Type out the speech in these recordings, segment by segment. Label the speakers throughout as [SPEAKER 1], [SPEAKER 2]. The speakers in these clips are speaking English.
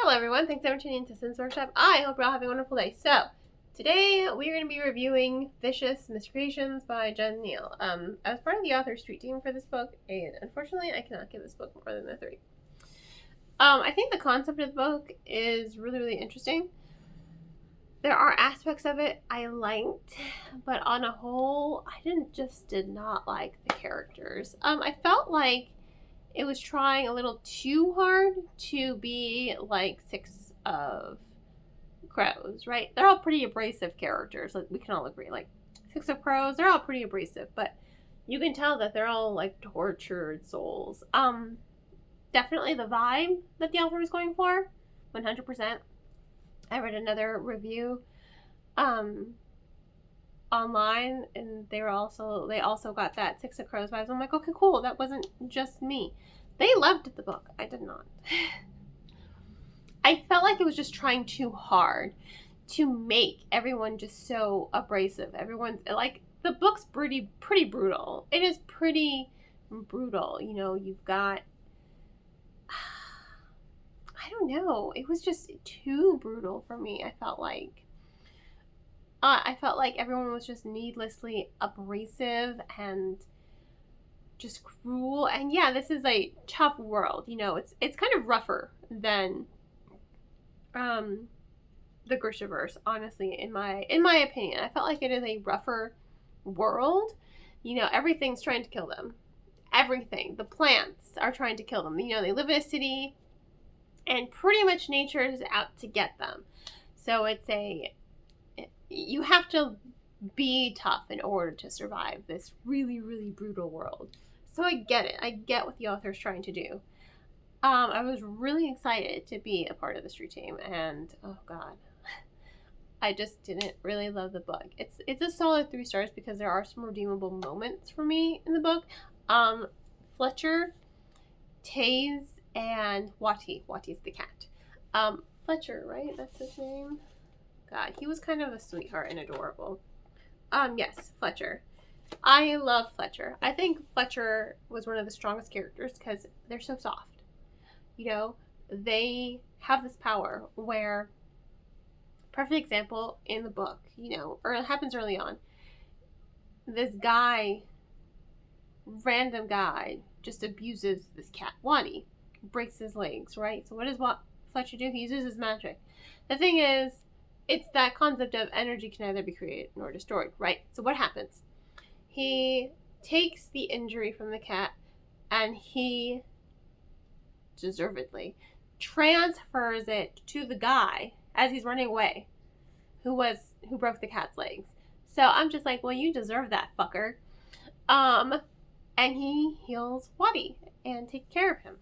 [SPEAKER 1] Hello everyone, thanks for tuning into Sin's Workshop. I hope you're all having a wonderful day. So, today we're going to be reviewing Vicious Miscreations by Jenn Neal. I was part of the author street team for this book, and unfortunately I cannot give this book more than a 3. I think the concept of the book is really interesting. There are aspects of it I liked, but on a whole, I did not like the characters. I felt like it was trying a little too hard to be like Six of Crows, right? They're all pretty abrasive characters. Like, we can all agree. Like, Six of Crows, they're all pretty abrasive, but you can tell that they're all like tortured souls. Definitely the vibe that the author was going for, 100%. I read another review online, and they also got that Six of Crows vibes. I'm like, okay, cool. That wasn't just me. They loved the book. I did not. I felt like it was just trying too hard to make everyone just so abrasive. Everyone's like, the book's pretty brutal. It is pretty brutal. You know, you've got, I don't know. It was just too brutal for me. I felt like everyone was just needlessly abrasive and just cruel. And yeah, this is a tough world. You know, it's kind of rougher than the Grishaverse, honestly, in my opinion. I felt like it is a rougher world. You know, everything's trying to kill them. Everything. The plants are trying to kill them. You know, they live in a city, and pretty much nature is out to get them. So you have to be tough in order to survive this really brutal world. So I get it. I get what the author is trying to do. I was really excited to be a part of the street team, and oh god, I just didn't really love the book. It's a solid 3 stars because there are some redeemable moments for me in the book. Fletcher, Taze, and Watty. Watty's the cat. Fletcher, right? That's his name? God, he was kind of a sweetheart and adorable. Yes, Fletcher. I love Fletcher. I think Fletcher was one of the strongest characters because they're so soft. You know, they have this power where, perfect example in the book, you know, or it happens early on. This guy, random guy, just abuses this cat, Watty, breaks his legs, right? So what does Fletcher do? He uses his magic. The thing is, it's that concept of energy can either be created nor destroyed, right? So what happens? He takes the injury from the cat and he deservedly transfers it to the guy as he's running away who broke the cat's legs. So I'm just like, well, you deserve that, fucker. And he heals Watty and takes care of him.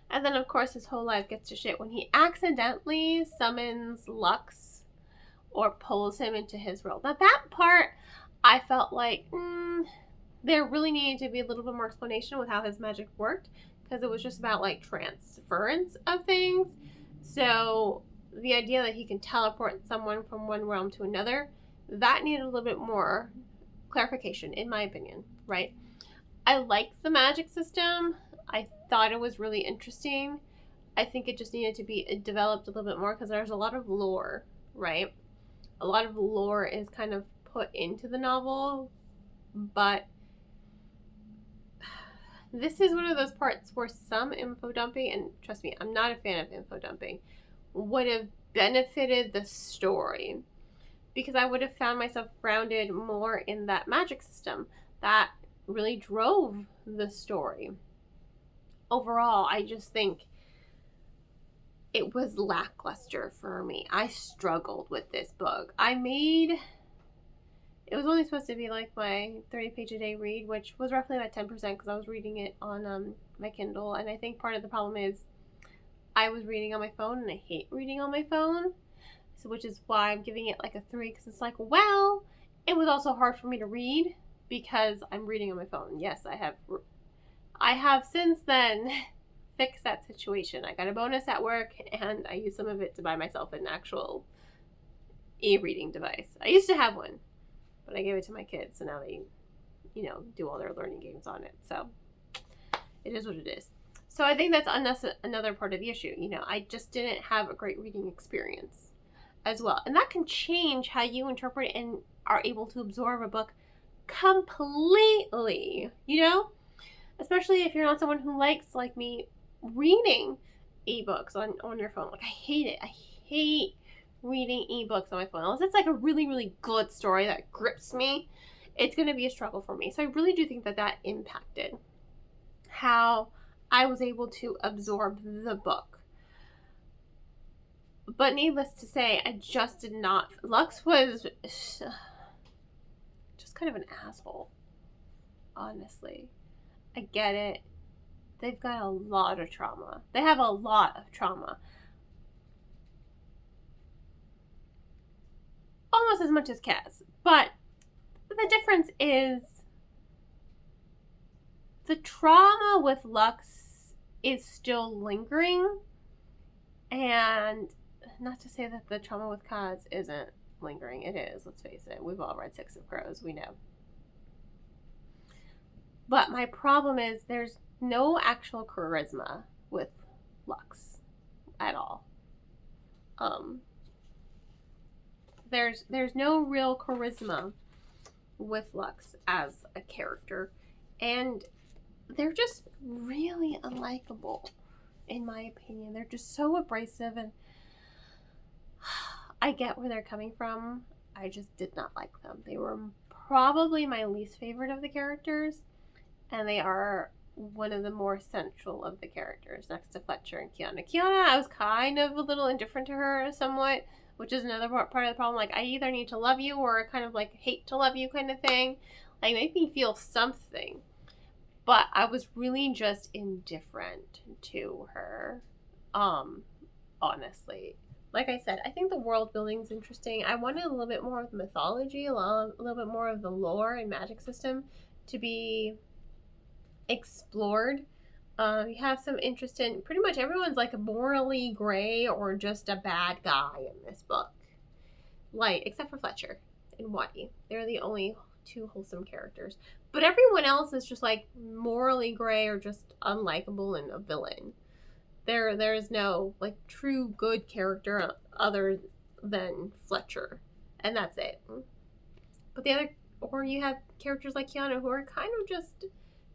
[SPEAKER 1] And then, of course, his whole life gets to shit when he accidentally summons Lux or pulls him into his world. Now, that part, I felt like there really needed to be a little bit more explanation with how his magic worked, because it was just about, like, transference of things. So, the idea that he can teleport someone from one realm to another, that needed a little bit more clarification, in my opinion, right? I liked the magic system. I thought it was really interesting. I think it just needed to be developed a little bit more because there's a lot of lore, right? A lot of lore is kind of put into the novel, but this is one of those parts where some info dumping, and trust me, I'm not a fan of info dumping, would have benefited the story, because I would have found myself grounded more in that magic system that really drove the story. Overall, I just think it was lackluster for me. I struggled with this book. It was only supposed to be like my 30-page a day read, which was roughly about 10% because I was reading it on my Kindle. And I think part of the problem is I was reading on my phone, and I hate reading on my phone. So, which is why I'm giving it like a 3, because it's like, well, it was also hard for me to read because I'm reading on my phone. Yes, I have since then fixed that situation. I got a bonus at work, and I used some of it to buy myself an actual e-reading device. I used to have one, but I gave it to my kids, so now they, you know, do all their learning games on it. So it is what it is. So I think that's another part of the issue. You know, I just didn't have a great reading experience as well. And that can change how you interpret and are able to absorb a book completely, you know? Especially if you're not someone who likes, like me, reading ebooks on your phone. Like, I hate it. I hate reading ebooks on my phone. Unless it's like a really, really good story that grips me, it's going to be a struggle for me. So I really do think that impacted how I was able to absorb the book. But needless to say, I just did not. Lux was just kind of an asshole, honestly. I get it. They've got a lot of trauma. They have a lot of trauma. Almost as much as Kaz. But the difference is the trauma with Lux is still lingering. And not to say that the trauma with Kaz isn't lingering. It is, let's face it. We've all read Six of Crows. We know. But my problem is there's no actual charisma with Lux at all. There's no real charisma with Lux as a character, and they're just really unlikable, in my opinion. They're just so abrasive, and I get where they're coming from. I just did not like them. They were probably my least favorite of the characters, and they are one of the more central of the characters next to Fletcher and Kiana. Kiana, I was kind of a little indifferent to her somewhat, which is another part of the problem. Like, I either need to love you or kind of like hate to love you kind of thing. Like, make me feel something. But I was really just indifferent to her, honestly. Like I said, I think the world building is interesting. I wanted a little bit more of the mythology, a little bit more of the lore and magic system to be explored. You have some interest in pretty much everyone's like morally gray or just a bad guy in this book. Like, except for Fletcher and Waddy. They're the only two wholesome characters. But everyone else is just like morally gray or just unlikable and a villain. There is no like true good character other than Fletcher. And that's it. But the other, or you have characters like Kiana who are kind of just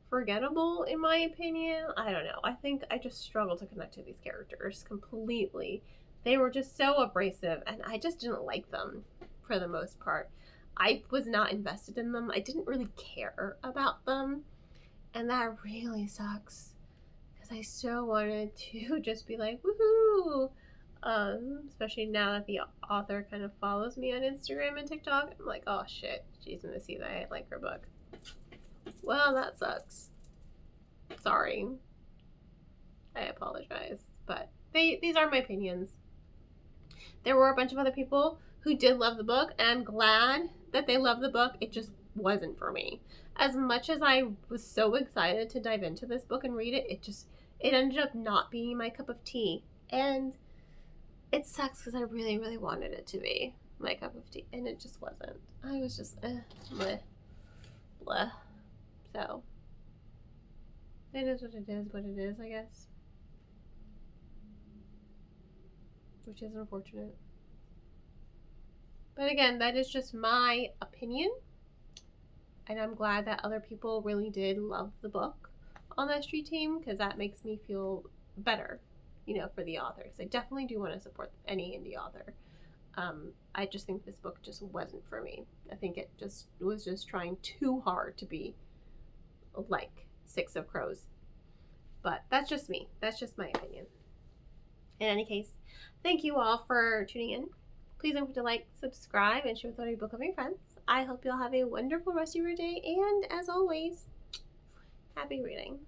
[SPEAKER 1] forgettable, in my opinion. I don't know. I think I just struggle to connect to these characters completely. They were just so abrasive, and I just didn't like them for the most part. I was not invested in them. I didn't really care about them, and that really sucks because I so wanted to just be like, woohoo! Especially now that the author kind of follows me on Instagram and TikTok. I'm like, oh shit, she's gonna see that I like her book. Well, that sucks. Sorry. I apologize. But these are my opinions. There were a bunch of other people who did love the book, and I'm glad that they loved the book. It just wasn't for me. As much as I was so excited to dive into this book and read it, it ended up not being my cup of tea. And it sucks because I really, really wanted it to be my cup of tea, and it just wasn't. I was just, bleh. Bleh. So, it is what it is, I guess. Which is unfortunate. But again, that is just my opinion. And I'm glad that other people really did love the book on that street team, because that makes me feel better, for the authors. I definitely do want to support any indie author. I just think this book just wasn't for me. I think it was just trying too hard to be like Six of Crows. But that's just me. That's just my opinion. In any case, thank you all for tuning in. Please don't forget to like, subscribe, and share with all your book loving friends. I hope you'll have a wonderful rest of your day, and as always, happy reading.